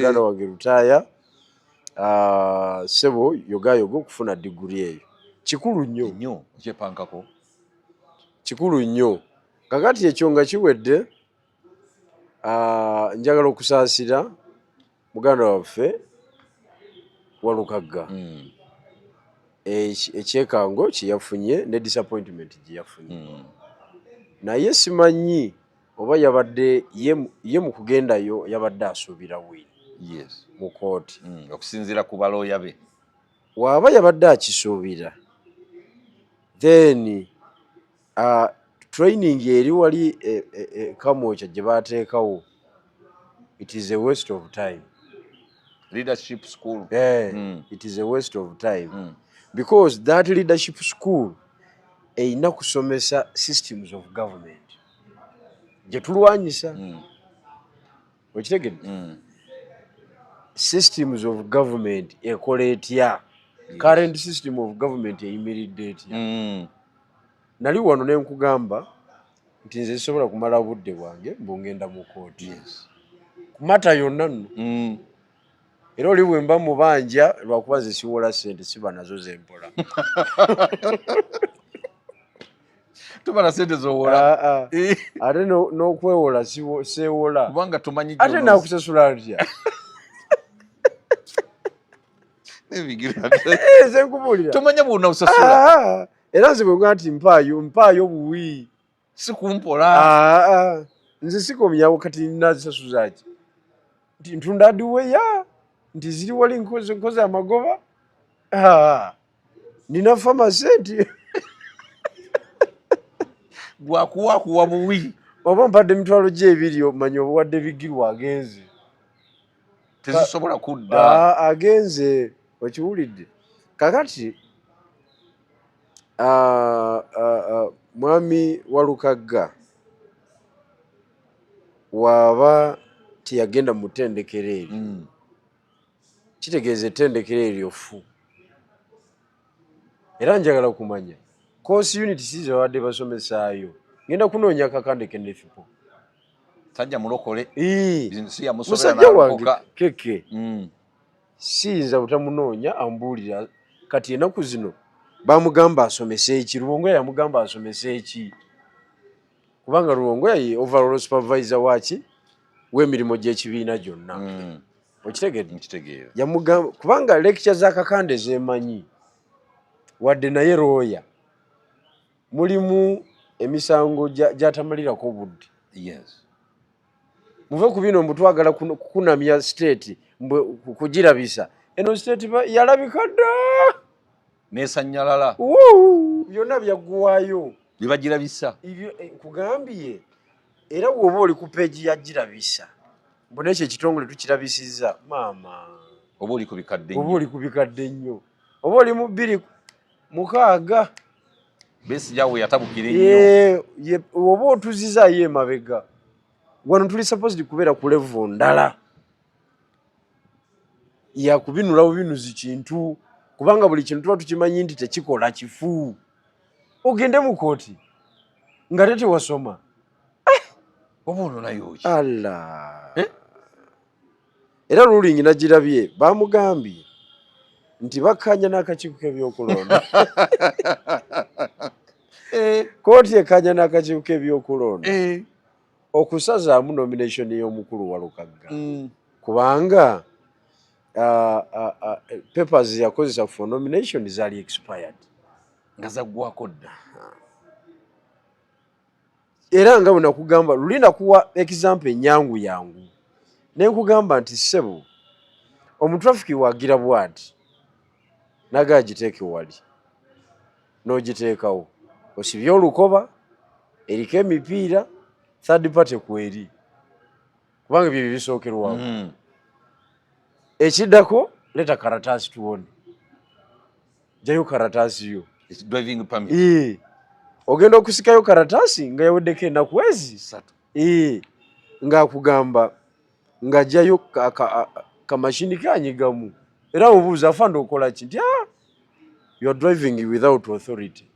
muganda wange lutaya sebo yogayogo okufuna degree eyo kikulu nnyo kyepankako kikulu nnyo kakati ekyo nga kiwedde njagala okusaasira muganda waffe Walukagga ekyekango kyeyafunye ne disappointment gyeyafunye naye simanyi oba yabadde ye mu kugendayo yabadde asuubira we mu kooti okusinziira ku balooya be waaba yabadde akisuubira then training eri wali Kamwokya gye baateekawo it is a waste of time. Leadership school. It is a waste of time because that leadership school erina kusomesa systems of government gye tulwanyisa okitegedde systems of government ekola etya current system of government eyimiridde etya nali wano ne nkugamba nti nze sisobola kumala budde bwange mbungenda mu kooti kumata yonna nno era oli bwe mba mubanja lwakuba ze siwola ssente siba nazo zempola tubala ssente zowola ate n'okwewola seewola kubanga tumanyi ate naakusasula atya nze nkubulira tomanya bwonna busasula era nze bwe nga nti mpaayo buwi si kumpola nze sikomyawo kati nazisasuza ki nti ntunda adiweya nti ziri wali nkoze amagoba nina famasi nti gwakuwakuwa buwi oba mpadde emitwalo gy'ebiri omanyi obuwadde bigirwa agenze tezisobola kudda agenze okiwulidde kakati mwami Walukagga waaba teyagenda mu ttendekero eryo kitegeeza ettendekero eryo ffu era njagala kumanya course unit size babadde basomesaayo ngenda kunoonya kakande kenefipo sajja mulokole musajja wange keke siyinza butamunoonya ambuulira kati enaku zino bamugamba asomese eki Luwongoya yamugamba asomese eki kubanga Luwongoya ye overall supervisor waki w'emirimu gy'ekibiina gyonna okitegedde yamugamba kubanga lecture za kakande zemanyi wadde naye looya mulimu emisango gyatamalirako budde muve ku bino mbutwagala kukunamya state kugirabisa eno state yalabika dda nesanyalala byonna byaggwayo bibagirabisa kugambye era woba oli ku peegi yagirabisa mbona ekyo ekitongole tukirabisizza maama oba oli ku bikadde nnyo oba oli mu 26 Besigyawo yatabukira ennyo oba otuzizaayo emabega wano tuli supposed kubeera ku level ndala yakubinula bubinuzi kintu kubanga buli kintu tuba tukimanyi nti tekikola kifu ogende mu kooti nga tete wasoma oba ononayo ki era ruling nagirabye bamugambye nti bakkanya n'akakiiko k'ebyokulonda kooti ekkanya n'akakiiko k'ebyokulonda okusazaamu nomination y'omukulu Walukagga kubanga papers yakozesa for nomination zaali expired nga zaggwako dda era nga bwe nakugamba luli nakuwa example enyangu yangu ne nkugamba nti ssebo omutrafiki wagira bw'ati naga agiteeke wali n'ogiteekawo osibye olukoba eriko emipiira third party kweri kubanga ebyo bisookerwawo ekiddako leta karatasi tuwone jayo karatasi yo driving permit ogenda okusikayo karatasi nga yaweddeko ennaku ezi ng'akugamba nga jayo kamashini kanyigamu era mubuuza afande okola ki nti you are driving without authority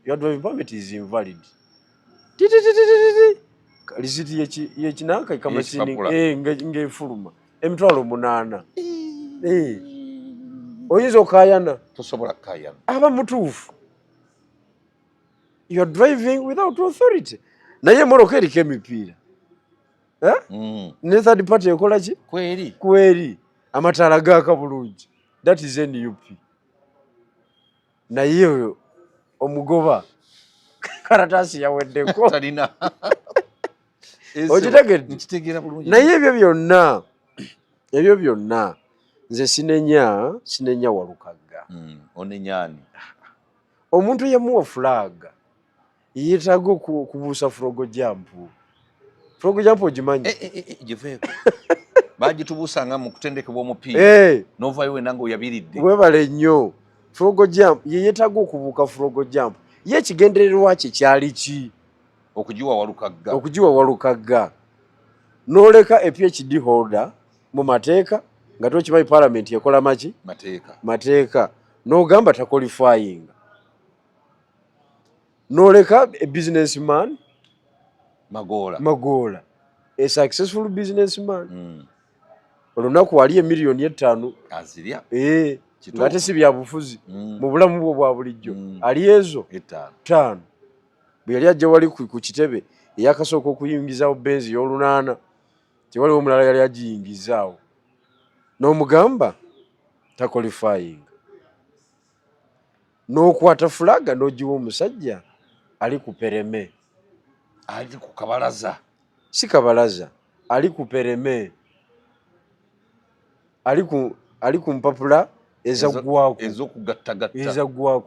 your driving permit is invalid lisiti yekinanka kamashini ng'efuluma emitwalo 8 oyinza okayana tosobola kayana aba mutuufu you are driving without authority naye emmotoka eriko emipiira ne third party ekola ki kweri amataala gaaka bulungi that is NUP naye omugoba karatasi yaweddeko okitegedde naye ebyo byonna nze sinenya Walukagga onenyani omuntu yamuwa fulaga yeetaaga kubuusa fulogo jampu ogimanyi giveeko bagitubuusanga mu kutendekebwa omupiira n'ovaayo wena nga oyabiridde webale nnyo fulogo jampu ye yeetaaga okubuuka fulogo jampu ye ekigendererwa kye kyali ki okugiwa Walukagga n'oleka PhD holder mu mateeka nga tokimanyi paalamenti ekola maki mateeka n'ogamba taqualifying n'oleka businessman Magoola a successful businessman olunaku wali emiliyoni 5 azirya ng'ate si bya bufuzi mu bulamu bwo bwa bulijjo ali ezo 5 bwe yali ajja wali ku kitebe eyakasooka okuyingizaawo benzi y'olunaana tewaliwo omulala yali agiyingizaawo n'omugamba taqualifying n'okwata fulaga n'ogiwa omusajja ali ku pereme ali ku kabalaza si kabalaza ali ku pereme ali ku mpapula ezaggwako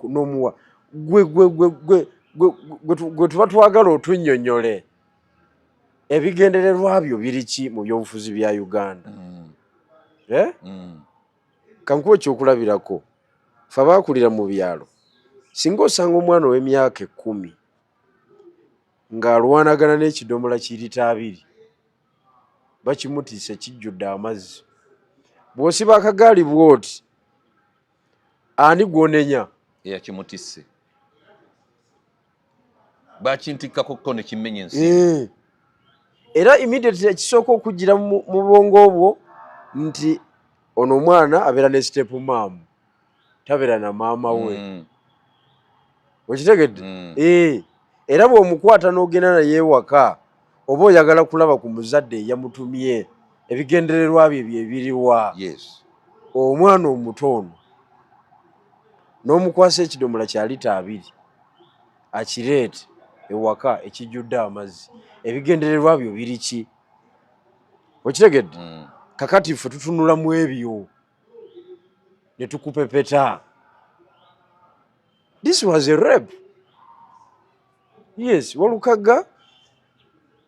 n'omuwa gwe tuba twagala otunnyonnyole ebigendererwa byo biri ki mu byobufuzi bya Uganda kankuwa ekyokulabirako fe abaakulira mu byalo singa osanga omwana ow'emyaka 10 ng'alwanagana n'ekidomola ki lita 2 bakimutiise kijjudde amazzi bw'osiba akagaali bw'oti ani gw'onenya eyakimutisse bakintikkako ne kimmenya ensi era immediately ekisooka okujjira mu bwongo obwo nti ono omwana abeera ne step maamu tabeera na maama we okitegedde era bw'omukwata n'ogenda naye ewaka oba oyagala kulaba ku muzadde eyamutumye ebigendererwa bye byebiriwa omwana omuto ono n'omukwasa ekidomola kya lita 2 akireete ewaka ekijjudde amazzi ebigendererwa byo biri ki okitegedde kakati ffe tutunula mu ebyo ne tukupepeta this was a rape yes Walukagga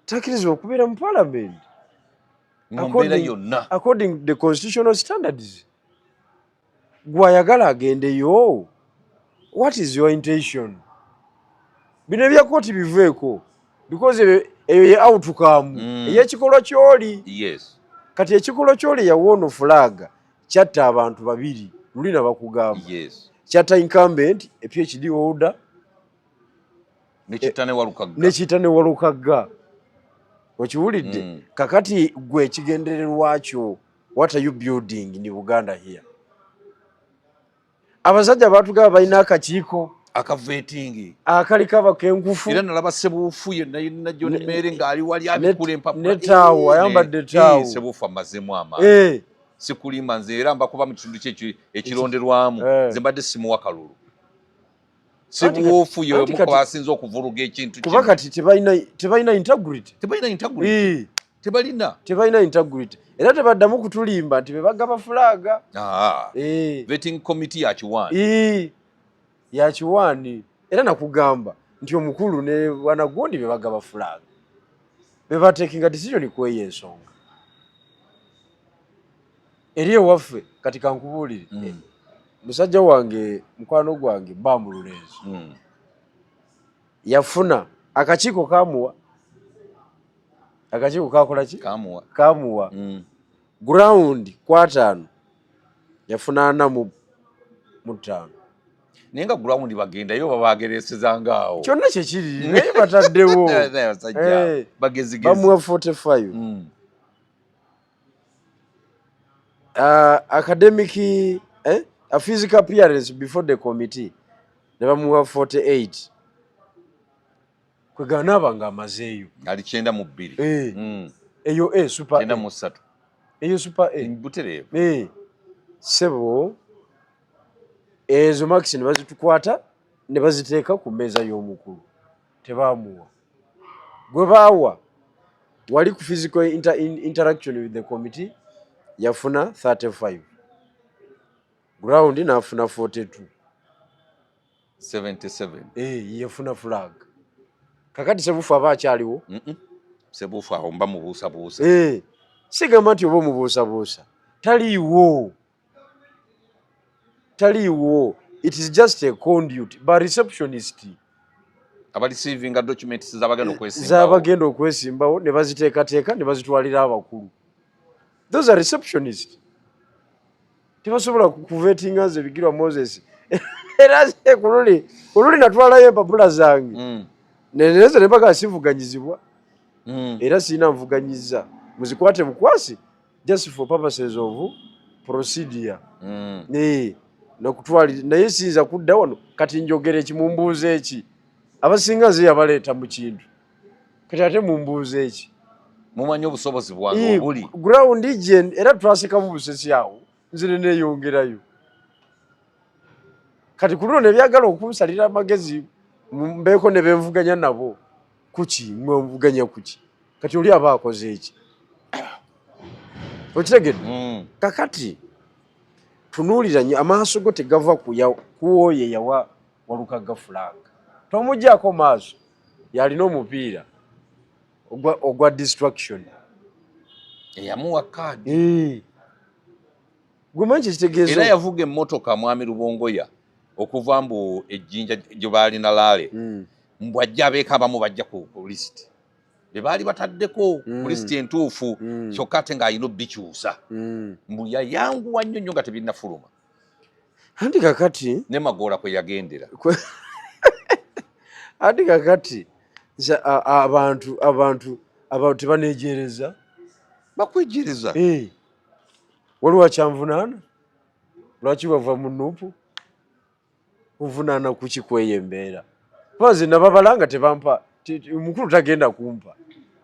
takkirizibwa okubeera mu parliament according to the constitutional standards gwayagala agendeyo what is your intention bino ebya kooti biveeko because eyo ye outcome ey'ekikolwa ky'oli kati ekikolwa ky'oli yawa ono fulaga kyatta abantu 2 luli na bakugamba kyatta incumbent a PhD holder nekitta ne Walukagga okiwulidde kakati gwe ekigendererwa kyo what are you building in Uganda here abasajja baatugaba balina akakiiko akavetingi akaliko abakenkufu era nalaba sebuufu yenna John Mary ng'ali wali abikula empapula netaawo ayambadde ettaawo sebuufu amazemu amaanyi sikulimba nze era mbakuba mu kitundu kye ekironderwamu nze mbadde simuwa kalulu sebuufu ye muko basinze okuvuluga ekintu kuba kati tebalina integrity tebalina integrity era tebaddamu kutulimba nti bebagaba fulaga vetting committee yakiwaani era nakugamba nti omukulu ne Wanagondi bebagaba fulaga bebatekinga decision kweyo ensonga eri ewaffe kati kankubuulire musajja wange mukwano gwange Bamululenzi yafuna akakiiko kamuwa akakiiko kakola ki kamuwa ground 5 yafuna 45 naye nga ground bagendayo babageresezanga awo kyonna kyekiri naye bataddewo bagezigezi bamuwa 45 academic a physical appearance before the committee ne bamuwa 48 kwegana abanga amazeeyo ali 92 eyo super 93 eyo super butereevu sebo ezo max ne bazitukwata ne baziteeka ku mmeeza y'omukulu tebaamuwa gwe baawa wali ku physical interaction with the committee yafuna 35 ground nafuna 42 77 yafuna flag kakati sebufu aba akyaliwo sebufu awo mba mubuusabuusa sigamba nti oba omubuusabuusa taliiwo it is just a conduit but receptionist abareceiving documents zabagenda okwesimbawo ne baziteekateeka ne bazitwalira abakulu those are receptionists tebasobola kuvetinga nze Bigirwa Moses era kululi natwalayo empapula zange neneze nebaga sivuganyizibwa era sina mvuganyiza muzikwate bukwasi just for purposes of procedure nokutwali naye sinza kudda wano kati njogere ekimumbuuza eki abasinga nze yabaleeta mu kintu kati ate mumbuuza eki mumanyi obusobozi bwange obuli ground gen era twasekamu busesi awo nzire neeyongerayo kati ku luno ne byagala okunsalira amagezi mbeeko ne benvuganya nabo kuki mwe mvuganya kuki kati oli aba akoze eki okitegedde kakati tunuulira nnyo amaaso go tegava kuwoye yawa Walukaga flag tomujjaako maaso yalina omupiira ogwa distraction eyamuwa kaadi gwe manyi kitegeeza era yavuga emmotoka mwami Rubongoya okuva mbu ejjinja gye baalina laale mbu ajja abeeko abamu bajja ku lisiti be baali bataddeko ku lisiti entuufu kyokka ate ng'alina obbikyusa mbu yayanguwa nnyo nnyo nga tebinnafuluma anti kakati ne Magoola kwe yagendera anti kakati abantu tebaneejereza bakwejereza waliwo kyanvunaana lwaki wava mu nuupu nvunaana kuki kweyembeera bazi nababalanga tebampa mukulu tagenda kumpa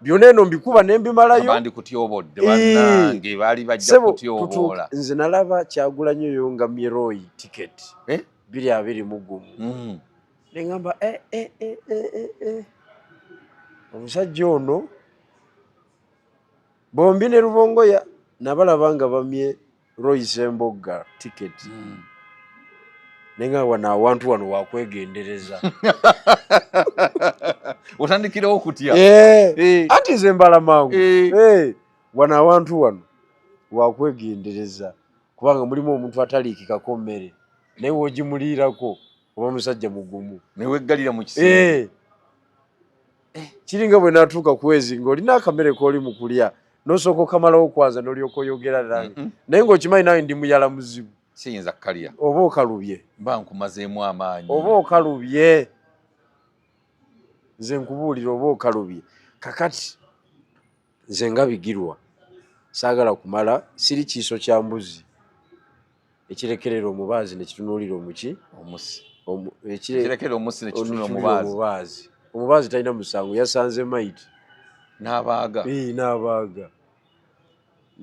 byonna eno mbikuba nembimalayo abandi kutyobodde bannange baali bajja kutyoboola nze nalaba Kyagulanyi oyo nga Miroi tiketi 221 neŋŋamba omusajja ono bombi ne Rubongoya nabalaba nga bamye Royce Embogga tiketi nenga wana awantu wano wakwegendereza otandikirawo kutya anti nze mbala mangu wana awantu wano wakwegendereza kubanga mulimu omuntu ataliikikako mmere naye wogimuliirako oba musajja mugumu neweggalira mu kiseera kiringa bwe natuuka kwezi ng'olina akamere k'oli mu kulya n'osooka okamalawo kwanza n'olyoka oyogera nange naye ng'okimanyi nawe ndi muyala muzibu siyinza kkalya oba okalubye mba nkumazeemu amaanyi oba okalubye nze nkubuulira oba okalubye kakati nze nga Bigirwa saagala kumala siri kiiso kya mbuzi ekirekerera omubaazi ne kitunuulira omuki ekirekera omusi ne kitunuulira omubaazi omubaazi talina musango yasanze maiti n'abaaga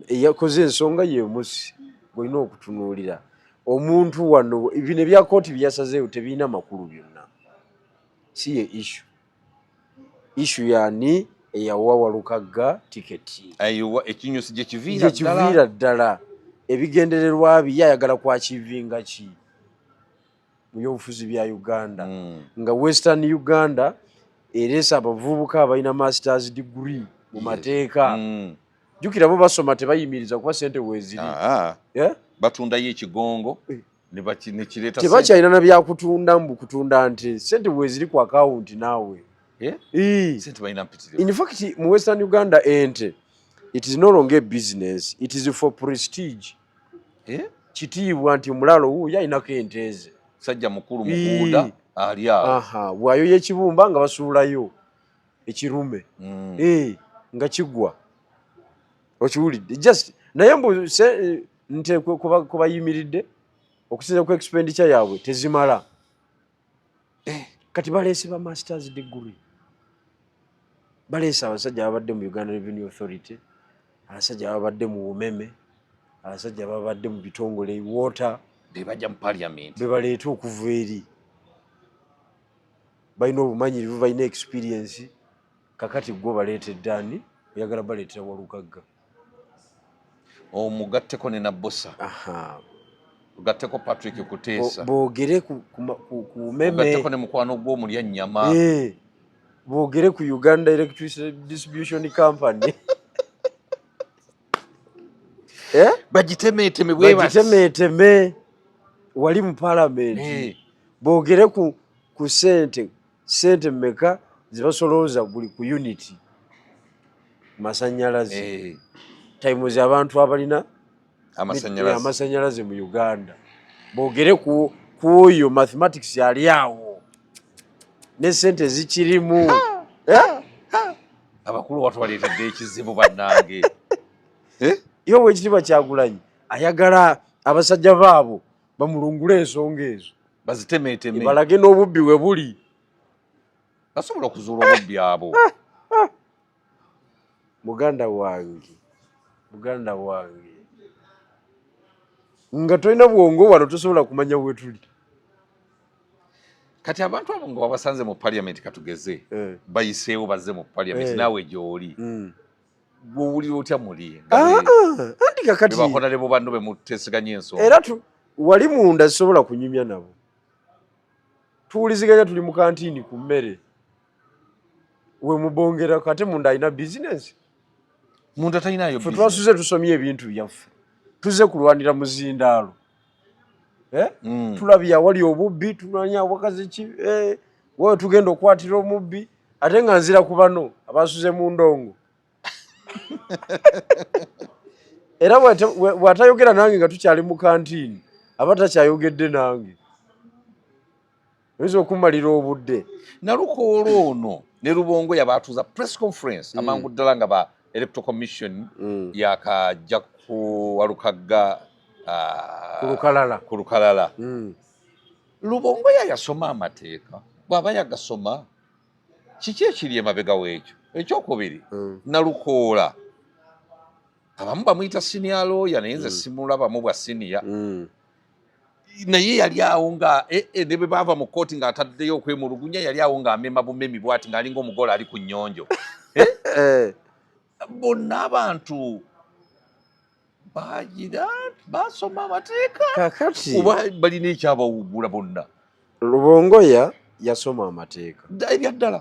yakoze ensonga yemusi gwolina okutunuulira omuntu wano bino ebya kooti byasazeewo tebirina makulu byonna si ye issue yani eyawa Walukaga tiketi ekinyusi gye kiviira ddala ebigendererwa bye ayagala kwakivinga ki mu byobufuzi bya Uganda nga Western Uganda ereesa abavubuka abalina masters degree mu mateeka jjukira bo basoma tebayimiriza kuba ssente weeziri batundayo ekigongo nekireeta tebakyalina na byakutunda mbu kutunda nti ssente weeziri ku akawunti naawe in fact mu Western Uganda ente it is no longer a business, it is for prestige kitiibwa nti omulaalo wuuyo alinako ente ze sajja mukulu mukuuda ali awo bwayo y'ekibumba nga basuulayo ekirume nga kigwa okiwulidde just naye mbu nte kuba yimiridde okusinza ku expenditure yaabwe tezimala kati baleese ba masters degree baleese abasajja ababadde mu Uganda Revenue Authority abasajja ababadde mu umeme abasajja ababadde mu bitongole water bebajja mu parliament bebaleeta okuva eri balina obumanyirivu balina experience kakati gwe baleetedde ani oyagala baleetera Walugagga omugatteko ne Nabbosa ugatteko Patrick Kuteesa boogere ku umeme ugatteko ne mukwano gw'omulya nnyama boogere ku Uganda Electricity Distribution Company bagitemeeteme bagitemeeteme wali mu parliament boogere ku sente mmeka zibasolooza buli ku unity masanyalaze times abantu abalina amasanyalaze mu Uganda boogere ku oyo mathematics yali awo ne sente zikirimu abakulu watwaleetedde ekizibu bannange iyo bwekitiibwa Kyagulanyi ayagala abasajja baabo bamulungule ensonga ezo bazitemeeteme balage n'obubbi we buli basobola okuzuula obubbi abo muganda wange nga tolina bwongo wano tosobola kumanya wetuli kati abantu abo nga wabasanze mu parliament katugeze bayiseewo bazze mu parliament naawe gy'oli gwowulira otya muli anti kakati bebakola ne bo banno bemuteeseganya ensonga era wali munda zisobola kunyumya nabo tuwuliziganya tuli mu kantiini ku mmere we mubongera kate munda alina bizinesi munda talinayo fe twasuze tusomye ebintu byaffe tuze kulwanira muzindaalo tulabye awali obubbi tunanya wakazi ki wewe tugenda okwatira omubbi ate nga nzira ku bano abasuze mu ndongo era bw'atayogera nange nga tukyali mu kantiini aba takyayogedde nange oyinza okumalira obudde Nalukoola ono ne Rubongo yabaatuuza press conference amangu ddala nga ba electoral commission yakajja ku Walukagga ku Lukalala Rubongo yasoma amateeka bw'aba yagasoma kiki ekiri emabega w'ekyo ekyokubiri Nalukoola abamu bamuyita senior lawyer naye nze simulabamu bwa senior naye yali awo nga ne bwe baava mu kkooti ng'ataddeyo okwemulugunya yali awo ng'amema bumemi bw'ati ng'alinga omugole ali ku nnyonjo bonna abantu bagira basoma amateeka kakati oba balina ekyabawugula bonna Rubongoya yasoma amateeka ebya ddala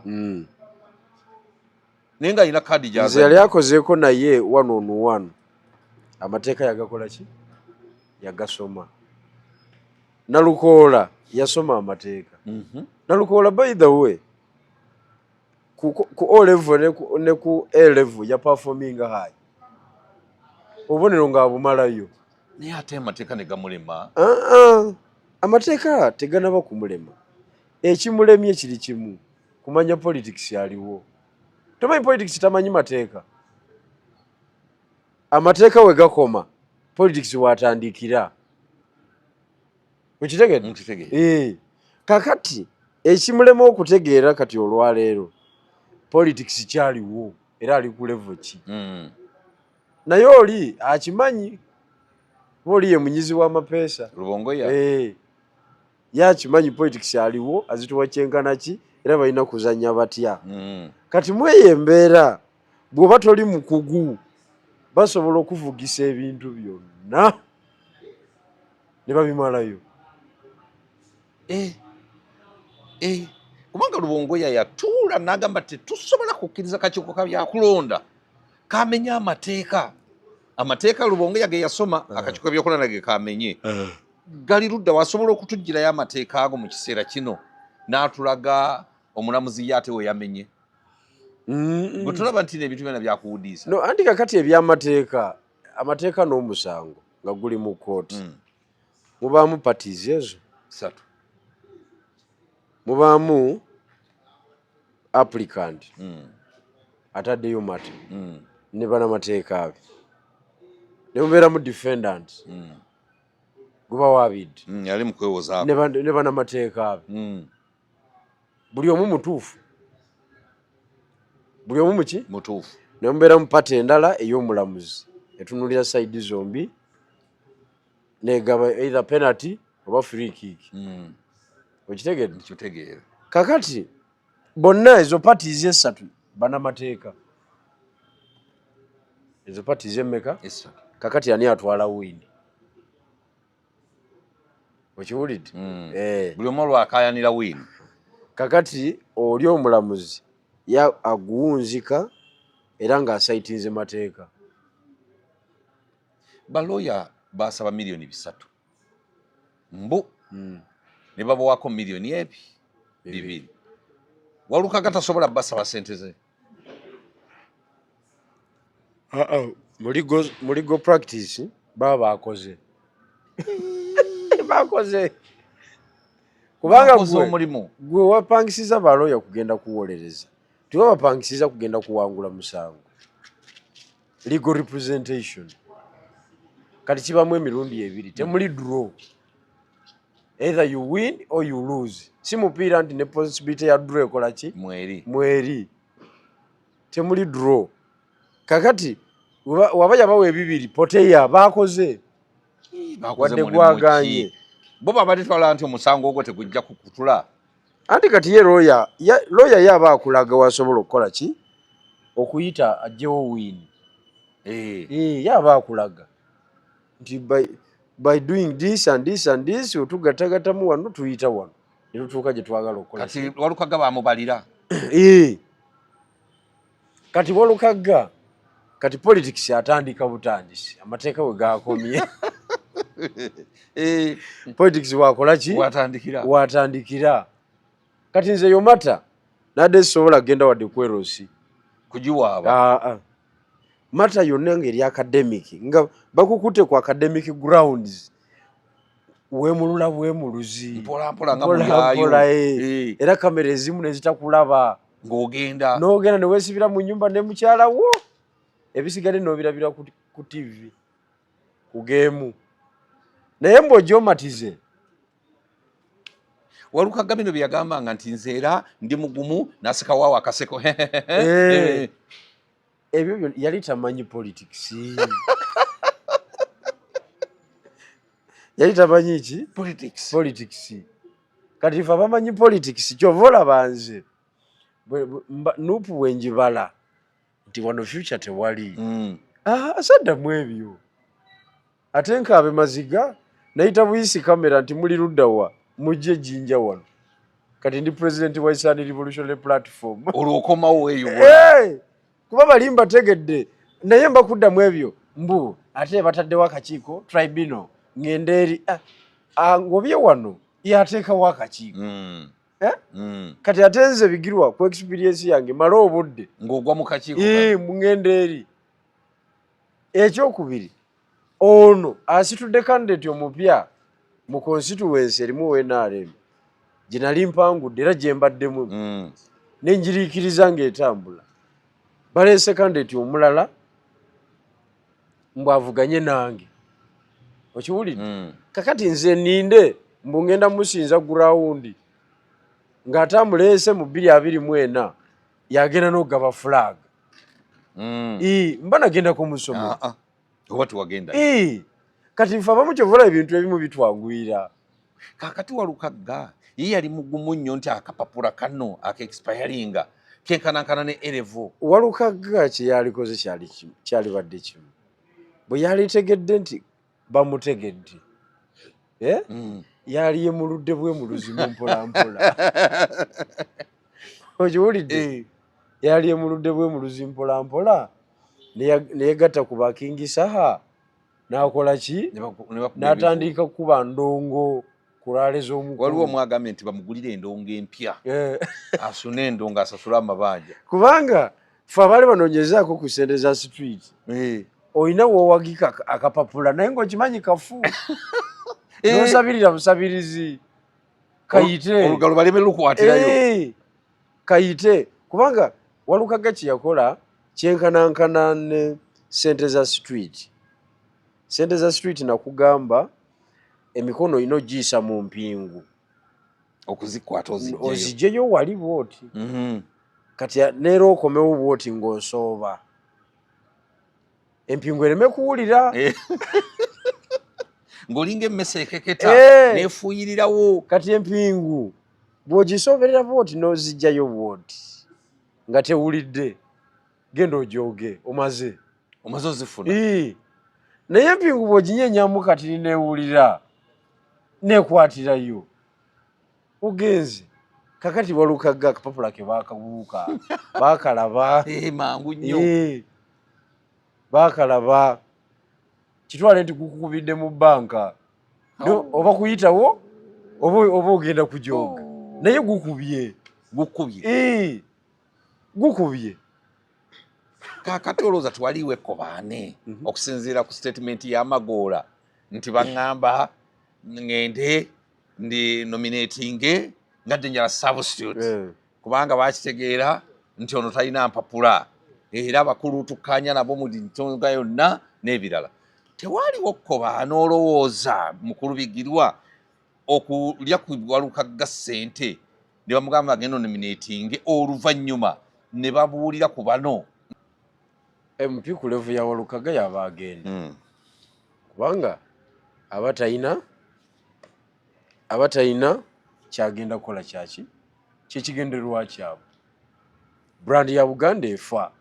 naye ng'alina kaadi nze yali akozeeko naye 1-on-1 amateeka yagakola ki yagasoma Nalukoola yasoma amateeka Nalukoola by the way ku O level ne ku A level ya performing high obonero nga abumalayo naye ate amateeka ne gamulema amateeka teganaba kumulema ekimulemye kiri kimu kumanya politics yaliwo tomanyi politics tamanyi mateeka amateeka we gakoma politics watandikira ukitegedde kakati ekimulema okutegeera kati olwaleero politics kyaliwo era ali ku level ki naye oli akimanyi oli ye munyizi w'amapeesa Rubongoya yakimanyi politics aliwo azituwa kyenkana ki era balina kuzanya batya kati mweyo embeera bw'oba toli mukugu basobola okuvugisa ebintu byonna ne babimalayo kubanga Rubongoya yatuula n'agamba tetusobola kukkiriza kakiiko ka byakulonda kamenya amateeka Rubongoya ge yasoma akakiiko ka byakulonda ge kamenye gali ludda wasobola okutugirayo amateeka ago mu kiseera kino n'atulaga omulamuzi ye ate we yamenye bwe tulaba nti ebintu byonna byakuwudiisa no anti kakati amateeka n'omusango nga guli mu kkooti mubaamu parties ezo 3 mubaamu applicant ataddeyo mate ne banamateeka abe ne mubeeramu defendant guba wabidde yali mukwewozaako ne banamateeka abe buli omu mutuufu buli omu muki mutuufu ne mubeera mu pati endala ey'omulamuzi etunulira sayidi zombi negaba either penalty oba free kick okitegeera kakati bonna ezo parties esatu banamateeka ezo parties emmeka kakati ani atwala wini okiwulidde buli omu olwakayanira wini kakati oli omulamuzi aguwunzika era ng'asaitinze mateeka balooya basaba miliyoni 3 mbu ne babawako miliyoni 2 Walukaga tasobola basaba sente ze muligo practice baba bakoze bakoze kubanga gwe wapangisiza balooya kugenda kuwolereza tiwabapangisiza kugenda kuwangula musango legal representation kati kibamu emirundi ebiri temuli draw either you win or you lose si mupiira nti ne possibility ya draw ekola ki mweri temuli draw kakati wabajja bawe ebibiri poteya bakoze wadde gwaganye bo baba batwala nti omusango ogwo tegujja kukutula anti kati ye lawyer yaba akulaga wasobola okukola ki okuyita ajjewo win yaba akulaga nti by doing this and this and this otugatagatamu wano tuyita wano ne tutuuka gye twagala okukola kati Walukaga bamubalira kati Walukaga kati politics atandika butandisi amateeka we gakomye politics wakola ki watandikira kati nze yomata nadde sobola genda wadde kwerosi kujiwaaba mata yonna ngeri academic nga bakukute ku academic grounds wemulula bwemuluzi mpola nga muyayo era kamera ezimu nezitakulaba ng'ogenda ne weesibira mu nyumba ne mukyala wo ebisigale noobirabira ku TV ku geemu naye mbw'ogyomatize Walukaga bino bye yagambanga nti nze era ndi mugumu nasekawawo akaseko ebyo yali tamanyi politics yali tamanyi ki politics kati ife abamanyi politics kyova olaba nze nuupu wenjibala nti wano future tewali asaddamu ebyo ate nkaabe maziga nayita buyisi kamera nti muli luddawa mujje jinja wano kati ndi president wa Isani Revolutionary Platform olwokomawo eyo kuba bali mbategedde naye mbakuddamu ebyo mbu ate bataddewo akakiiko tribunal ngenda eri ngobye wano yateekawo akakiiko kati ate nze bigirwa ku experience yange mala obudde ng'ogwa mu kakiiko ngenda eri ekyokubiri ono asitudde candidate omupya mu constituency erimu NRM gye nali mpangudde era gye mbaddemu nenjiriikiriza ng'etambula baleese candidate omulala mbwavuganye nange okiwulidde kakati nze ninde mbu ngenda musinza gurawundi ng'atamuleese mu 2024 yagenda n'okugaba flag mba nagenda kumusomera oba tiwagenda kati nfe abamu kyovola ebintu ebimu bitwanguyira kakati Walukaga ye yali mugumu nnyo nti akapapula kano aka-expiringa kenkanankana ne Erevo Walukaga kyeyalikoze kyalibadde kimu bwe yalitegedde nti bamutegedde yali yemuludde bwemuluzi mu mpolampola okiwulidde yali yemuludde bwemuluzi mpolampola neyegatta ku bakingisaha n'akola ki n'atandika kukuba ndongo kulaale z'omukulu waliwo omwagambye nti bamugulire endongo empya asune endongo asasule amabanja kubanga fe abaali banoonyezaako ku ssente za street olina woowagika akapapula naye ng'okimanyi kafu nosabirira busabirizi kayite olugalo baleme lukwatirayo kayite kubanga Walukaga kye yakola kyenkanankana ne ssente za street sente za street nakugamba emikono ino giyisa mu mpingu okuzikwata ozigyeyo wali bwoti kati neero okomewo bwoti ng'osooba empingu ereme kuwulira ng'olinga emmese ekeketa neefuuyirirawo kati empingu bw'ogisooberera bwoti n'ozigyayo bwoti nga tewulidde genda ojooge omaze ozifuna naye empingu bw'oginyeenyamu kati neewulira neekwatirayo ogenze kakati Walukaga akapapula ke baakabuuka baakalaba mangu nnyo baakalaba kitwale nti gukukubidde mu bbanka oba kuyitawo oba ogenda kujooga naye gukubye kakati olowooza twaliwo ekkobaane okusinziira ku statement y'Amagoola nti baŋŋamba ŋŋende ndi nominating nga dangerous substitute kubanga bakitegeera nti ono talina mpapula era bakulutukanya nabo mu nsonga yonna n'ebirala tewaliwo kkobaane olowooza mukulu bigirwa okulya ku Walukaga ssente ne bamugamba bagenda nominating oluvannyuma ne babuulira ku bano MP ku level ya Walukaga yaba agenda kubanga abatalina kyagenda kukola kyaki kyekigendererwa kyabwe brand ya Buganda efa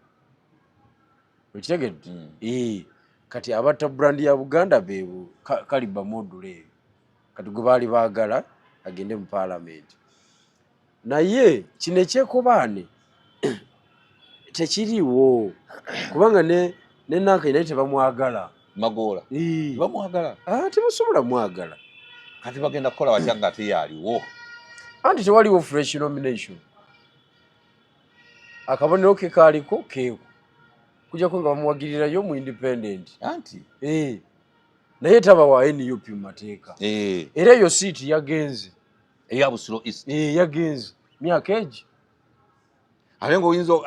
okitegedde kati abatta brand ya Buganda beebu Kaliba Module eyo kati gwe baali baagala agende mu parliament naye kino ekyekobaane tekiriwo kubanga ne Nankai naye tebamwagala Magoola bamwagala tebasobola mwagala kati bagenda kukola batya nga ate yaaliwo anti tewaliwo fresh nomination akabonero ke kaaliko keeko kujjako nga bamuwagirirayo mu independent anti naye taba wa NUP mu mateeka era eyo siiti yagenze eya Busiro East yagenze myaka egi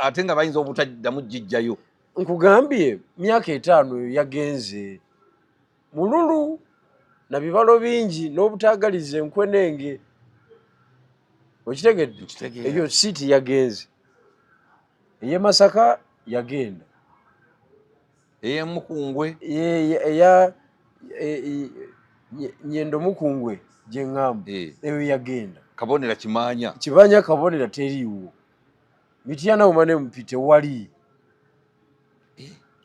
ate nga bayinza obutaddamu gijjayo nkugambye myaka 5 eyo yagenze mululu na bibalo bingi n'obutaagaliza enkwenenge okitegedde eyo siiti yagenze eye Masaka yagenda eye Mukungwe eya Nyendo Mukungwe gye ŋŋamba eyo yagenda Kabonera Kimanya Kabonera teriiwo Mityana Woman MP tewali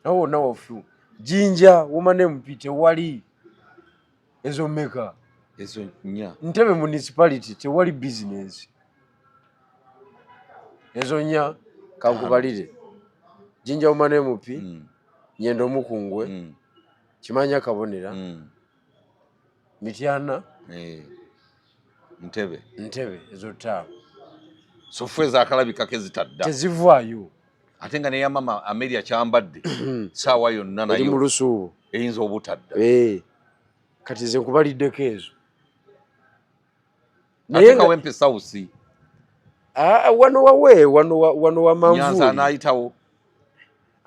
nawo nawofu Jinja Woman MP tewali ezo mmeka ezo nnya Ntebe municipality tewali business ezo nnya kankubalire Jinja Woman MP Nyendo Mukungwe Kimanya Kabonera Mityana Ntebe ezo ttaano so fwe zaakalabikako zitadda tezivaayo ate nga neya mama Amelia kyambadde saawa yonna nayo mu lusuubo eyinza obutadda kati ze nkubaliddeko ezo naye nga Wempe South wano wawe wano wa Manvuuli Nyanza anaayitawo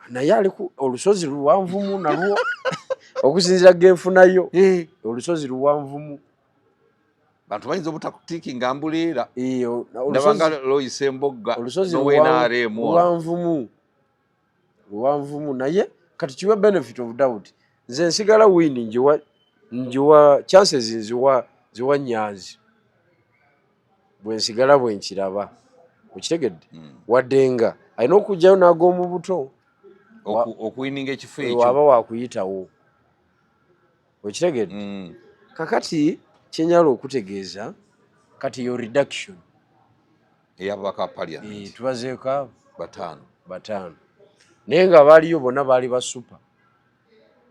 naye aliku olusozi luwanvumu nalwo okusinziira genfunayo olusozi luwanvumu bantu bayinza obutakutinkinga mbuleera nabanga Lois Embogga olusozi luwanvumu naye kati kiwa benefit of doubt nze nsigala wini njiwa chances ziwa Nyanzi bwe nsigala bwe nkiraba okitegedde wadde nga alina okujjayo n'ag'omu buto okuwininga ekifo ekyo waba wakuyitawo okitegedde kakati kyenyala okutegeeza kati yo reduction eyababaka parliament tubazeeko bataano naye nga baaliyo bonna baali basupa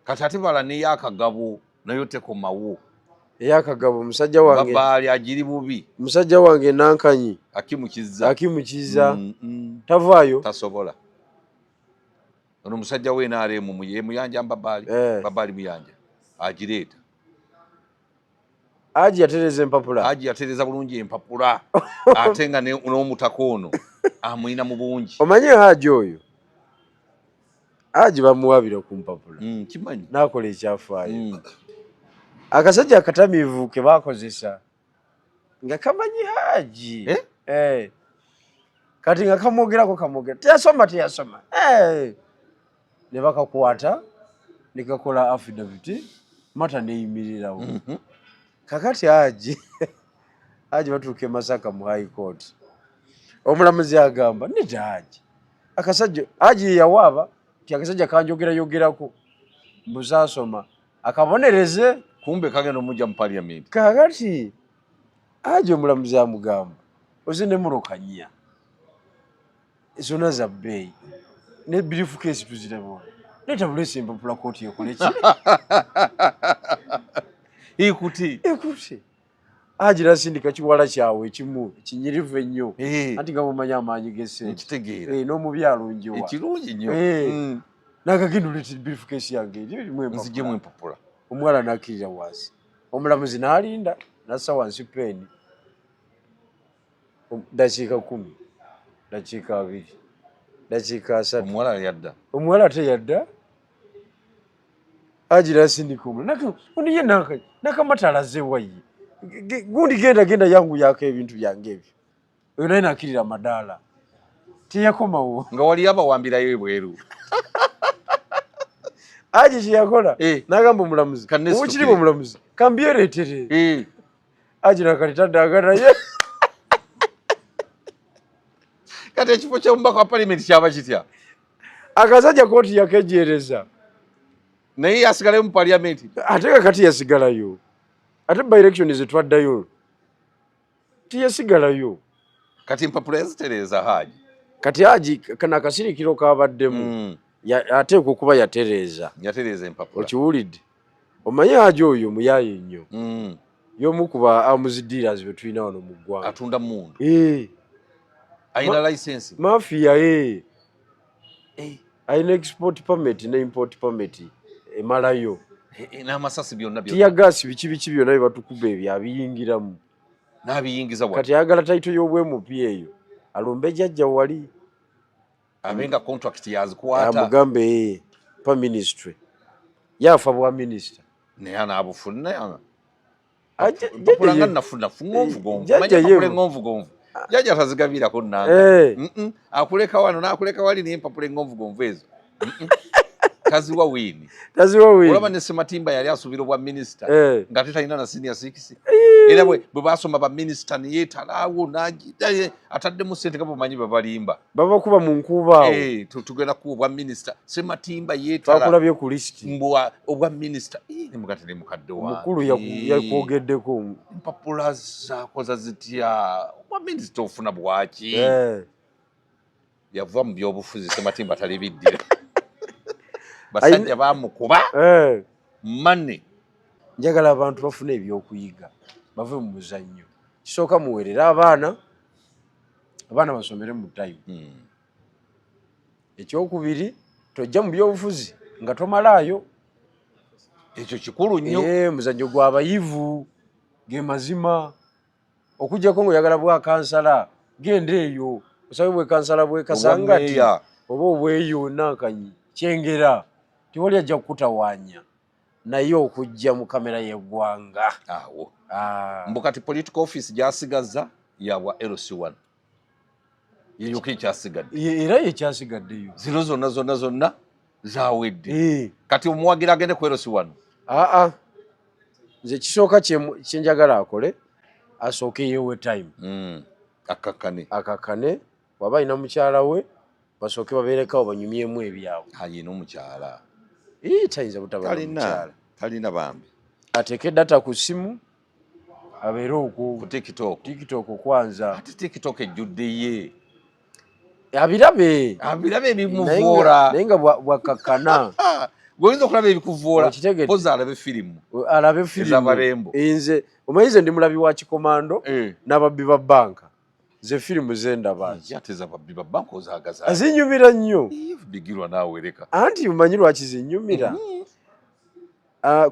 kati ate bala neyakagabo nayo tekomawo eyakagabo musajja wange babaali agiri bubi musajja wange Nankanyi akimukiza tavaayo tasobola ono musajja we NRM muyanja babaali muyanja agireeta Haji yatereza empapula Haji yatereza bulungi empapula ate nga n'omutaka ono amuyina mu bungi omanye Haji oyo Haji bamuwabira ku mpapula kimanyi nakola ekyafaayo akasajja akatamiivu ke bakozesa nga kamanyi Haji kati nga kamwogerako teyasoma ne bakakwata ne kakola affidavit mata neyimirirawo kakati Haji batuuka e Masaka mu High Court omulamuzi agamba nedda akasajja Haji yawaaba ti akasajja kanjogerayogerako mbuzasoma akabonereze kumbe kagenda omujja mu parliament kakati Haji omulamuzi amugamba oze ne mulokanya zona za bbeeyi ne brief case tuzirabo leta bulesi empapula kooti ekole ki ikuti Haji nasindika kiwala kyawe ekimu kinyirivu ennyo anti nga bumanya amaanyi g'essente n'omubyalo njewa ekirungi nnyo n'akagenda oleta brief case yange erimu empapula omuwala n'akkirira wansi omulamuzi n'alinda nassa wansi peeni dakiika 10 dakiika 2 dakiika 3 omuwala teyadda Haji nasindika omulala ye nakamata alaze wayi gundi genda yangu yako ebintu byange ebyo oyo naye nakkirira madaala teyakomawo nga wali abawambirayo ebweru Haji kyeyakola n'agamba omulamuzi obukirimu omulamuzi kambyereetere Haji nakalitaddaaganaye kati ekifo ky'omubaka wa parliament kyaba kitya akasajja kooti yakejereza naye yasigalayo mu parliament ate kakati yasigalayo ate by election zetwaddayo tiyasigalayo kati empapula yazitereeza Haji kati Haji kana akasirikiro kabaddemu ateekwa okuba yatereeza empapula okiwulidde omanyi Haji oyo muyaaye nnyo y'omu ku ba arms dealers be tulina wano mu ggwanga atunda mundu ayina license mafia ayina export permit ne import permit emalayo n'amasasi byonna tiyagasi biki byonna bebatukuba ebyo abiyingiramu n'abiyingiza kati ayagala taito y'obwemupi eyo alumbe jjajja wali abenga contract yazikwata amugambe pa ministry yafa bwa minister naye anaabufuna jjajja nafuna ngonvu jjajja tazigabirako nanga akuleka wano n'akuleka wali n'empapula engonvugonvu ezo taziwa wini olaba ne Sematimba yali asuubira obwa minisita nga tetalina na senior 6 era bwe basoma ba minisita neyeetalaawo nagidaye ataddemu ssente nga bumanyi babalimba babakuba mu nkuba awo tugenda kuba obwa minisita Sematimba yeetala bakulabye ku list mbwa obwa minisita ne mugate ne mukadde wa mukulu yakwogeddeko empapula zakoza zitya obwa minisita ofuna bwaki yava mu byobufuzi Sematimba talibiddira basajja bamukuba mane njagala abantu bafune ebyokuyiga bave mu muzannyo kisooka muweerera abaana basomere mu time ekyokubiri tojja mu byobufuzi nga tomalaayo ekyo kikulu nnyo muzannyo gw'abayivu ge mazima okujjako ngaoyagala bwa kansala genda eyo osabe bwe kansala bwe kasangati oba obweyo nankanyi kyengera tiwali ajja kukutawaanya naye okujja mu kamera y'eggwanga awo mbu kati political office gyasigaza yabwa LC1 yeyo kikyasigadde era yekyasigaddeyo zino zonna zawedde kati omuwagira agende ku LC1 nze kisooka kyenjagala akole asooke yeewe time akakkane waba alina mukyala we basooke babeerekawo banyumyemu ebyabwe ayina omukyala tayinza butaba mukyala talina bambi ateeke data ku ssimu abeere okwo ku TikTok kwanza ate TikTok ejjudde ye abirabe ebimuvuura naye nga bwakakkana gweoyinza okulaba ebikuvuura poza alabe firimu ez'abalembo nze omanyize ndi mulabi wa kikomando n'ababbi ba bbanka ze firimu zendaba ate zababbi ba bbanka ozaagaza azinyumira nnyo bigirwa naawereka anti umanyi lwaki zinyumira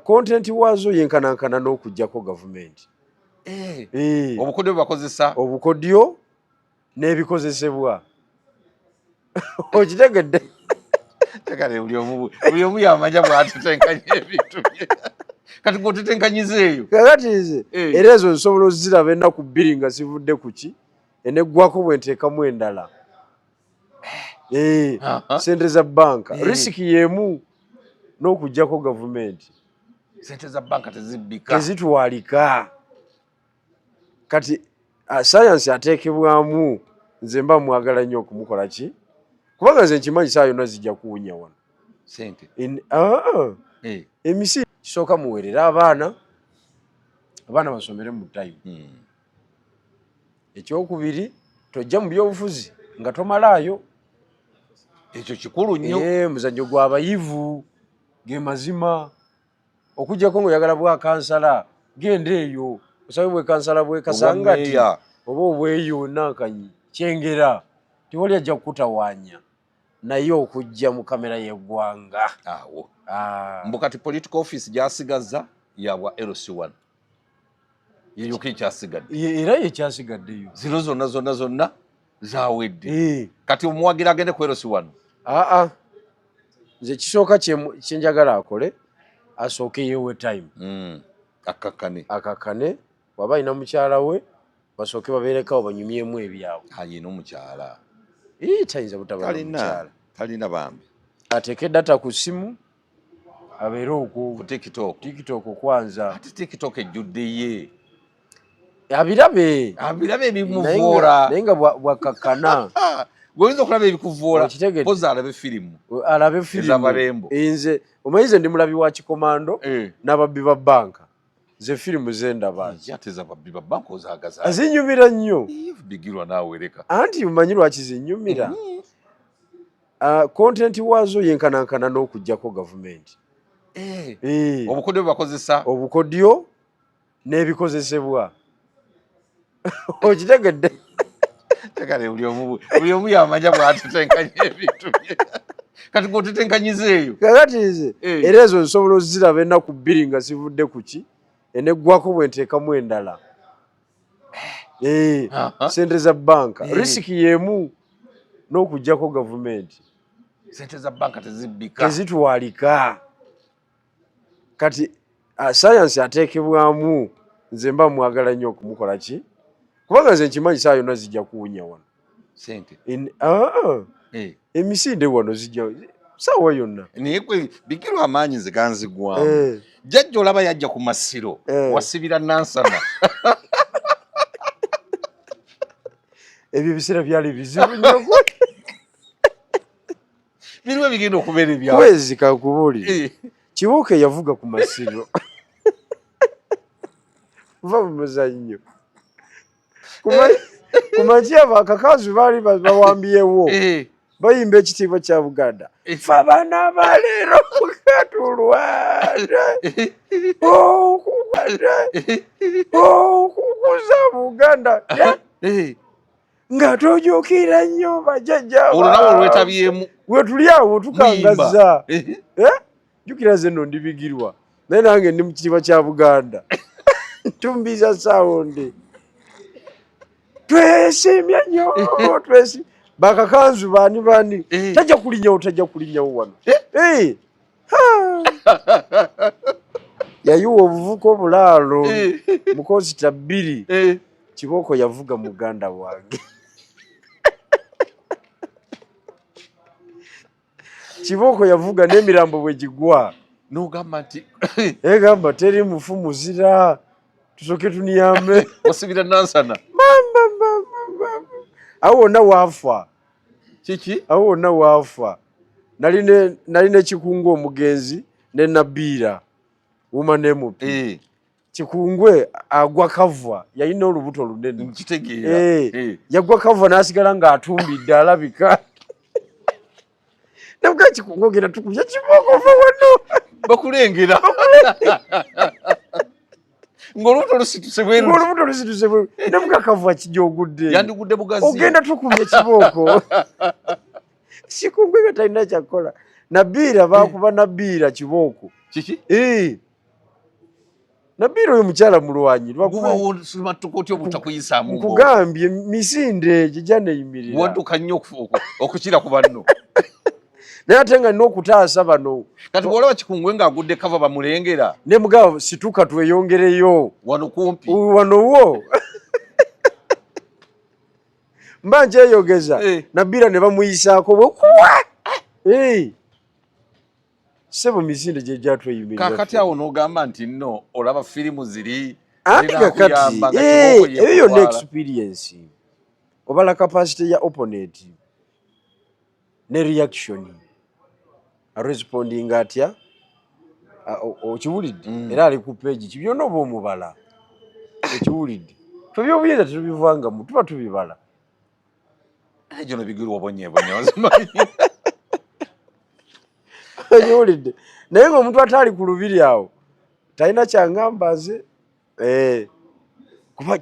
content waazo yenkanankana n'okuggyako gavumenti obukodyo bwebakozesa obukodyo n'ebikozesebwa okitegedde Kale buli omu yamanya bw'atetenkanya ebintu bye. Kati gwotetenkanyizeeyo. Kakati nze era ezo nsobola oziraba ennaku bbiri nga zivudde ku ki eneggwako bwe nteekamu endala. Sente za banka risiki y'emu n'okuggyako gavumenti. Sente za banka tezibbika. Tezitwalika. Kati sayansi ateekebwamu nze mba mwagala nnyo okumukola ki? Kubanga nze nkimanyi saa yonna zijja kuwunya wano. Sente. Emisi kisooka muweerera abaana basomere mu time. Ekyokubiri tojja mu byobufuzi nga tomalaayo. Ekyo kikulu nnyo. Muzannyo gw'abayivu ge mazima. Okuggyako ng'oyagala bwa kansala genda eyo osabe bwe kansala bwe kasangati oba obweyo nankanyi kyengera tewali ajja kukutawaanya naye okujja mu kamera y'eggwanga. Awo mbu kati political office gyasigaza yabwa LC1 yeyo kyasigadde era yekyasigaddeyo zino zonna zawedde. Kati omuwagira agende ku LC1. Nze kisooka kyenjagala akole asooke yeewe time akakkane waba alina mukyala we basooke babeerekawo banyumyemu ebyabwe. Ayina omukyala tayinza butaba mukyala talina bambi ateeke data ku ssimu abeere okwo ku TikTok kwanza. Ati TikTok ejjudde ye abirabe ebimuvuura naye nga bwakakkana gwoyinza okulaba ebikuvuura poza alabe firimu ez'abalembo. Nze omanyize ndi mulabi wa kikomando n'ababbi ba banka ze firimu zendaba ate ez'ababbi ba banka ozaagaza azinyumira nnyo bigirwa naawereka anti umanyi lwaki zinyumira. Content waazo yenkanankana n'okuggyako gavumenti. Obukodyo bakozesa obukodyo n'ebikozesebwa okitegedde. Kale buli omu yamanya bw'atetenkanya ebintu bye. Kati gwotetenkanyizeeyo. Kakati nze era ezo nsobola oziraba ennaku bbiri nga zivudde ku ki eneggwako bwe nteekamu endala. Sente za banka risiki y'emu n'okuggyako gavumenti. Sente za banka tezibbika. Tezitwalika. Kati sayansi ateekebwamu nze mba mwagala nnyo okumukola ki? Kubanga nze nkimanyi saa yonna zijja kuwunya wano. Sente. Emisinde wano zijja saawa yonna. Naye bigirwa amaanyi nze ganzigwamu. Jjajja olaba yajja ku Masiro wasibira Nansana. Ebyo ebiseera byali bizibu nnyo. Biriwo ebigenda okubeera ebyawe. Kwezi kakubuulire. Kibuuka yavuga ku Masiro. Va mu muzannyo. Kumanyi abakakanzu baali bawambyewo bayimba ekitiibwa kya Buganda. Fe abaana baleero mukatulwada okukuza Buganda nga tojukira nnyo bajjajja olwo olwetabyemu we tuli awo tukangaza. Jjukira ze nno ndibigirwa naye nange ndi mu kitiibwa kya Buganda tumbiza sawonde twesimye nnyo bakakanzu baani tajja kulinnyawo wano. Yayiwa obuvuka obulaalo mukosita 2 Kibooko yavuga muganda wange. Kibooko yavuga n'emirambo bwe gigwa n'ogamba nti egamba teri mufu muzira tusooke tuniyambe. wasibira Nansana. Awo wonna waafa. Kiki? Awo wonna waafa. Nali ne Kikungwe omugenzi ne Nabiira woman MP. Kikungwe agwa kavwa yalina olubuto lunene. Nkitegeera. Yagwa kavwa n'asigala ng'atumbidde alabika. Nabwo Kikungwe ogenda tukubya Kibooko ova wano. Bakulengera. Ng'olubuto lusituse bweru. Nabwo kavwa kijja ogudde. Yandigudde bugazi. Ogenda tukubya Kibooko. Kikungwe nga talina kyakola. Nabiira baakuba Nabiira Kibooko. Kiki? Nabiira oyo mukyala mulwanyi. Nkugambye misinde egyo gya neeyimirira. Wadduka nnyo okukira ku banno. naye ate nga nina okutaasa bano kati bw'olaba Kikungwe ng'agudde kava bamulengera ne mugabo situka tweyongereyo wano kumpi wanowo mba nkyeyogeza Nabira ne bamuyisaako bwekuwa sebo misinde gye gyatweyimirira kakati awo n'ogamba nti nno olaba firimu ziri anti kakati eyo yonna experience obala capacity ya opponent ne reaction responding atya okiwulidde era ali ku page kibyonna oba omubala okiwulidde twebyobuyinza tetubivangamu tuba tubibala egyo no bigirwa obonyeebonye ozimanyi okiwulidde naye ng'omuntu ataali ku lubiri awo talina kyangamba nze kuba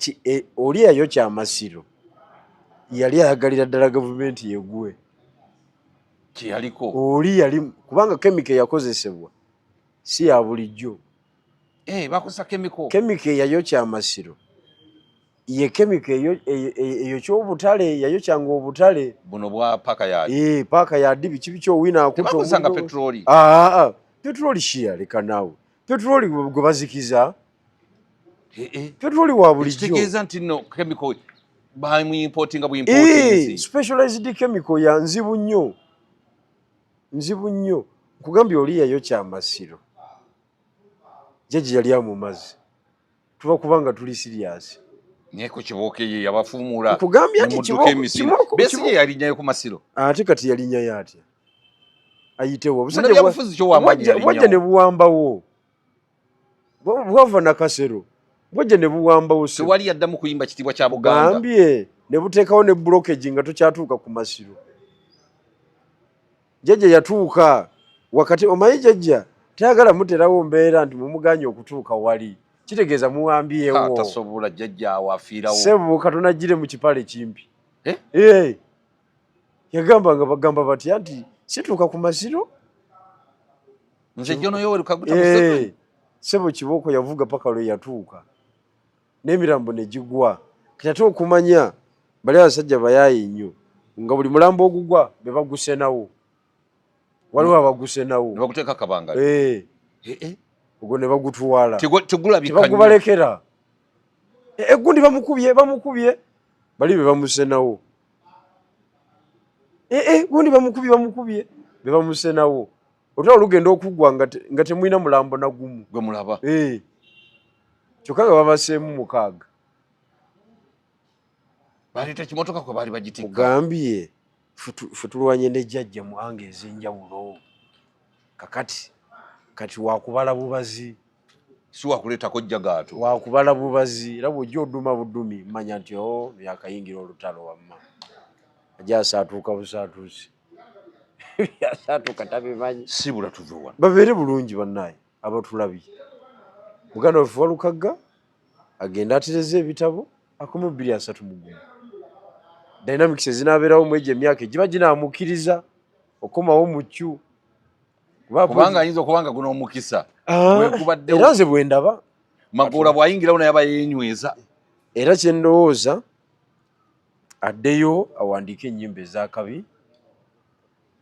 oli eyo kyamasiro yali ayagalira ddala gavumenti yeggwe kyeyaliko oli yali kubanga kemiko eyakozesebwa si ya bulijjo bakozesa kemiko eyayo kyamasiro ye kemiko eyo ky'obutale yayokyanga obutale buno bwa paaka yaadi biki bikyowina akutebakozesanga petroli petroli shiya leka naawe petroli gwe bazikiza petroli wa bulijjo kitegeeza nti nno kemiko bamuimportinga specialized chemical ya nzibu nnyo nkugambye oli yayo kyamasiro jeje yali amumazi tuba kubanga tuli serious neko Kibooke ye yabafuumula nkugambye ati Kibooke Besigye yalinyayo ku Masiro ate kati yalinyayo atya ayitewo wajja ne buwambawo bwava na Kasero bwajja ne buwambawo tewali yaddamu kuyimba kitiibwa kya Buganda gambye ne buteekawo ne blockage nga tokyatuuka ku Masiro jjajja yatuuka wakati omanyi jjajja tayagala muterawo mbeera nti mumuganye okutuuka wali kitegeeza muwambyewo tasobola jjajja awo afiirawo sebo Katonda agire mu kipale kimpi yagamba nga bagamba batya nti situuka ku Masiro nze John Yoweri Kaguta Museveni sebo Kibooko yavuga paka lwe yatuuka n'emirambo ne gigwa kati okumanya bali abasajja bayaayi nnyo nga buli mulambo ogugwa be baguse nawo waliwo abaguse nawo ne baguteeka kabanga ogwo ne bagutwala tegubalekera egundi bamukubye bali be bamuse nawo gundi bamukubye be bamuse nawo otwa olugenda okugwa nga temulina mulambo na gumu gwe mulaba kyokka nga babaseemu 6 baleeta kimotoka kwe baali bagitikka mugambye ffe tulwanye ne jjajja mu anga ez'enjawulo kati wakubala bubazi si wakuleetako jjagaato wakubala bubazi era bw'ojja oduma budumi manya nti byakayingira olutalo wamma ajja asaatuuka busaatuusi byasaatuuka tabimanyi sibula tuve wano babeere bulungi bannaye abatulabye muganda waffe Walukagga agenda atereza ebitabo akoma 231 dynamics ezinaabeerawo mu egyo emyaka egiba ginaamukkiriza okomawo mu ccu kubanga ayinza okubanga guno omukisa era nze bwe ndaba Magoola bw'ayingirawo naye aba yeenyweza era kye ndowooza addeyo awandiike ennyimba ez'akabi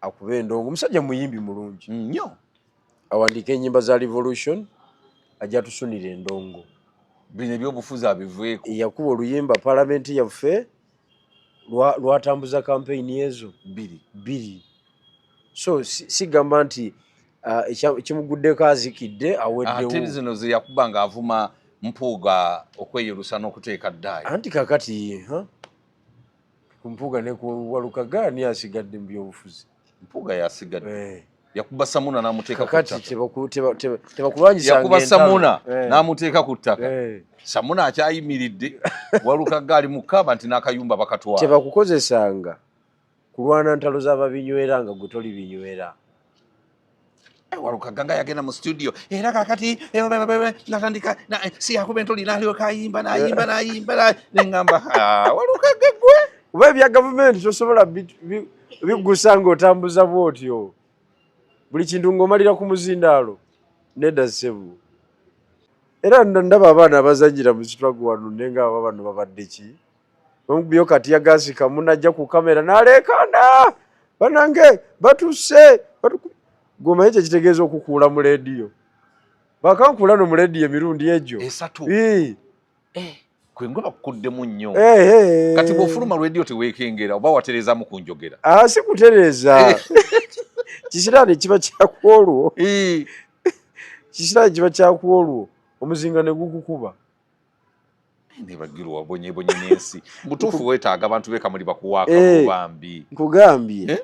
akuba endongo omusajja muyimbi mulungi nnyo awandiike ennyimba za revolution ajja tusunira endongo bino ebyobufuzi abiveeko yakuba oluyimba palamenti yaffe lwatambuza kampeyini ezo 2 so sigamba nti ekimuguddeko azikidde aweddewo ate zino ze yakuba ng'avuma Mpuuga okweyerusa n'okuteeka ddayi anti kakati ku Mpuuga ne ku Walukagga ani asigadde mu byobufuzi Mpuuga yasigadde yakuba Samuna n'amuteeka ku ttaka tebakulwanyisa yakuba Samuna n'amuteeka ku ttaka Samuna akyayimiridde Walukagga ali mu kkaba nti n'akayumba bakatwala tebakukozesanga kulwana ntalo z'ababinywera nga gwe toli binywera Walukagga nga yagenda mu studio era kakati natandika si yakuba entoli n'alyoka ayimba neŋŋamba Walukagga gwe oba ebya gavumenti tosobola biggusa ng'otambuza bw'otyo buli kintu ng'omalira ku muzindaalo nedda ssebu era ndaba abaana abazanyira mu kitwago wano naye nga bano babadde ki bamukubyeyo katya gaasi kamu najja ku kamera n'aleekana banange batuse goma ekyo kitegeeza okukuula mu leediyo bakankula no mu leediyo emirundi egyo esatu kwenga bakuddemu nnyo kati bw'ofuluma leediyo teweekengera oba watereezaamu ku njogera si kutereeza kisiraani kiba kyakuolwo kisiraani kiba kyakuolwo omuzinga ne gukukuba nebagirwa wabonyebonye n'ensi butuufu weetaaga abantu beekamuli bakuwaaka mu bambi nkugambye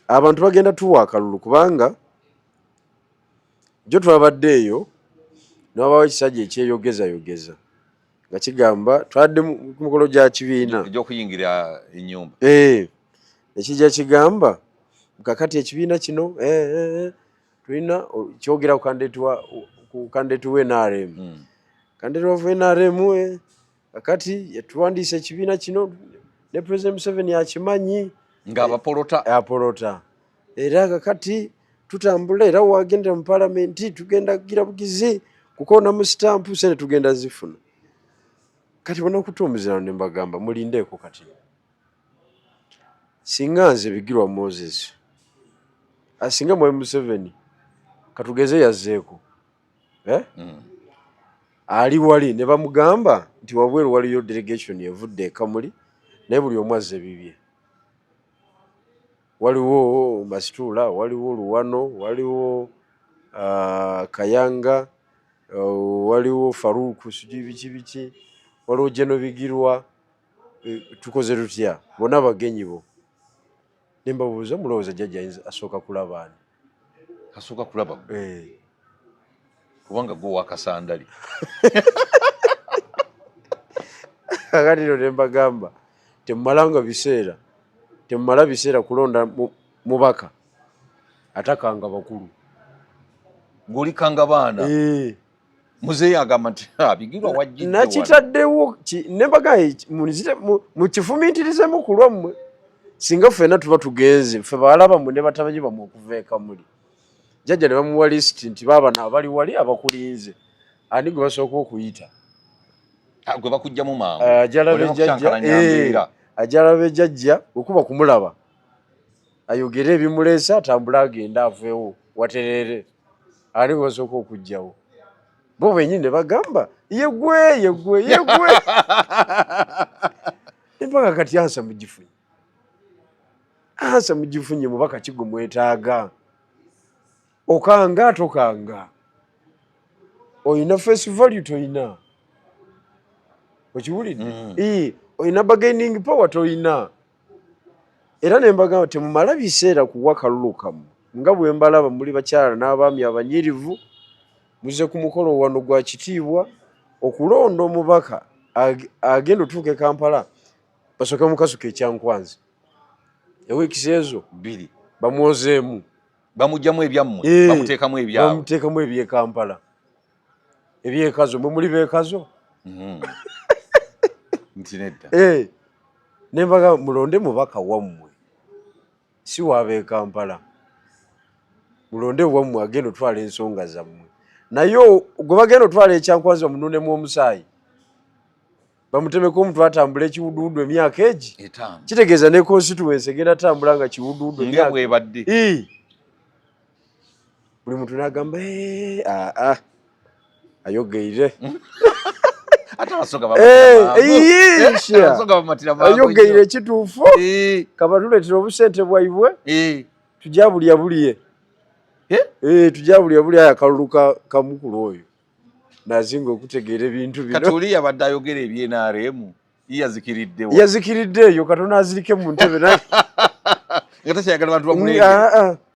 abantu bagenda tuwa akalulu kubanga jo twabadde eyo n'abawo ekisajja ekyeyogezayogeza nga kigamba twadde mu mukolo gya kibiina egy'okuyingira ennyumba ekijja kigamba kakati ekibiina kino tulina kyogera ku kandidate wa NRM kandidate wa NRM kakati yatuwandiisa ekibiina kino ne President Museveni akimanyi ng'apolota era kakati tutambula era wagendera mu palamenti tugenda kugira bugizi kukoona mu sitampu sente tugenda zifuna kati bona okutuumizirano ne mbagamba mulindeeko kati singa nze Bigirwa Moses asinga Mwami Museveni katugeze yazzeeko ali wali ne bamugamba nti wabweru waliyo delegation evudde e Kamuli naye buli omu azze bibye waliwo Masitula waliwo Luwano waliwo Kayanga waliwo Faruku sijui biki waliwo Jeno Bigirwa tukoze tutya bonna bagenyi bo ne mbabuuza mulowooza jjajja asooka kulaba ani asooka kulaba kubanga gwe wakasandali kakati no ne mbagamba temumala biseera kulonda mubaka atakanga bakulu ng'olikanga baana muzeeyi agamba nti Bigirwa wajjidde nakitaddewo ne mbagamba mukifumiitirizemu ku lwammwe singa ffenna tuba tugenze ffe bawala bammwe ne batabanyi bammwe okuva e Kamuli jjajja ne bamuwa lisiti nti baabana abali wali abakulinze ani gwe basooka okuyita gwe bakugjamu mangu ajalabe jjajja okuba kumulaba ayogere ebimuleese atambule agenda aveewo waterere ani gwe basooka okugjawo bo benyini ne bagamba yegwe empaka kati ansa mugifunye mubaka kigwe mwetaaga okanga tokanga oyina face value toyina okiwulidde oyina bargaining power toyina era ne mbagamba temumala biseera kuwa kalulu kamu nga bwe mbalaba muli bakyala n'abaami abanyirivu muze ku mukolo wano gwa kitiibwa okulonda omubaka agenda otuuka e Kampala basooke mukasuka ekyankwanzi ewiikisi ezo 2 bamwozeemu bamugjamu ebyammwe bamuteekamu ebyabwe bamuteekamu eby'e Kampala ebyekazo mwe muli beekazo nti nedda ne mbagamba mulonde mubaka wammwe si waab'e Kampala mulonde wammwe agenda otwala ensonga zammwe naye gwe bagenda otwala ekyankwanzi bamununemu omusaayi bamutemeko omutwe atambula ekiwuduwudu emyaka egi kitegeeza ne constituency egenda atambula nga kiwuduwudu nga bwebadde buli muntu n'agamba ayogeire ayogeire ekituufu kabatuleetera obusente bwaibwe tujabulyabulye tujabulyabulye ayo akalulu kamukulu oyo nazinga okutegeera ebintu bino kati oli yabadde ayogera eby'NRM yazikiridde eyo katono azirike mu ntebe nga takyayagala bantu bamuleege